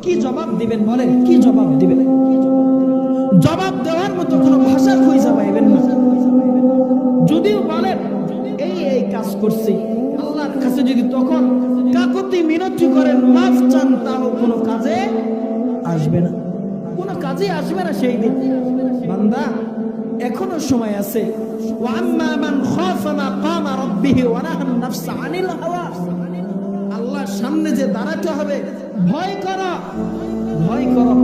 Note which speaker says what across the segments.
Speaker 1: কি জবাব দিবেন বলেন? কি জবাব দিবেন? জবাব দেওয়ার মতো কোনো ভাষা খুঁজে পাইবেন না। যদিও বলেন এই কাজ করছি, আল্লাহর কাছে যদি তখন কাকুতি মিনতি করেন, মাফ চান, তাও কোনো কাজে আসবে না, কোনো কাজে আসবে না সেই দিন। বান্দা এখনো সময় আছে। ওয়া আম্মা মান খাফা মাকামা রাব্বিহি ওয়া নাহা আন-নাফসা আনিল হাওয়া। আল্লাহর সামনে যে দাঁড়াতে হবে, ভয় করো, ভয় করো।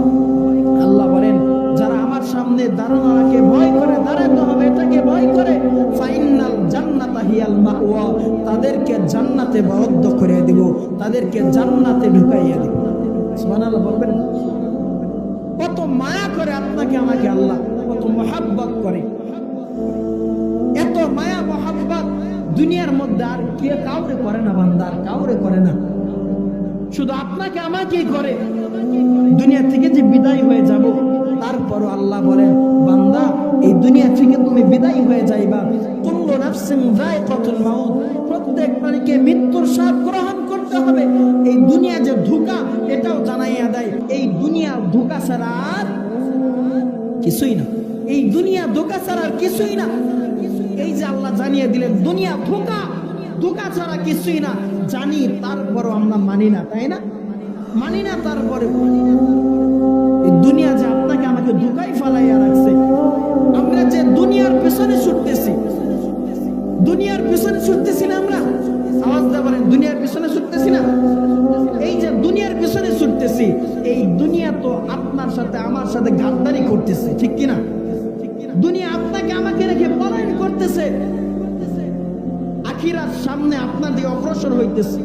Speaker 1: আল্লাহ বলেন যারা আমার সামনে দাঁড়ানোকে ভয় করে, দাঁড়াতে হবে এটাকে ভয় করে, ফাইনাল জান্নাতা হিয়াল মাওয়া, তাদেরকে জান্নাতে বরাদ্দ করে দেব, তাদেরকে জান্নাতে ঢুকাইয়া দেব। সুবহানাল্লাহ বলবেন। কত মায়া করে আপনাকে আমাকে আল্লাহ, কত মহাব্বত করে। এত মায়া মহাব্বত দুনিয়ার মধ্যে আর কে কাউরে করে না বান্দা, আর কাউরে করে না, শুধু আপনাকে আমাকেই করে। দুনিয়া থেকে যে বিদায় হয়ে যাব, তারপরও আল্লাহ বলেন বান্দা এই দুনিয়া থেকে তুমি বিদায় হয়ে যাইবা, কুল্লু নাফসিন যায়কাতুল মাউত, প্রত্যেক প্রাণীকে মৃত্যুর স্বাদ গ্রহণ করতে হবে। এই দুনিয়া যে ধোঁকা, এটাও জানাইয়া দেয় এই দুনিয়া ধোঁকা ছাড়া আর কিছুই না, এই দুনিয়া ধোঁকা ছাড়া আর কিছুই না। এই যে আল্লাহ জানিয়ে দিলেন দুনিয়া ধোঁকা, ধোঁকা ছাড়া কিছুই না, জানি তারপরও আমরা মানি না, তাই না? মানি না, তারপরে এই দুনিয়া যে আপনাকে আমাকে ধোঁকায় ফালাইয়া রাখছে। আমরা যে দুনিয়ার পেছনে ছুটতেছি, দুনিয়ার পেছনে ছুটতেছি না আমরা? আওয়াজ দিয়ে বলেন, দুনিয়ার পেছনে ছুটতেছি না? এই যে দুনিয়ার পেছনে ছুটতেছি, এই দুনিয়া তো আপনার সাথে আমার সাথে গাদ্দারি করতেছে, ঠিক কিনা? দুনিয়া আপনাকে আমাকে রেখে পলায়ন করতেছে, আখিরাত সামনে আপনার দিকে অগ্রসর হইতেছে।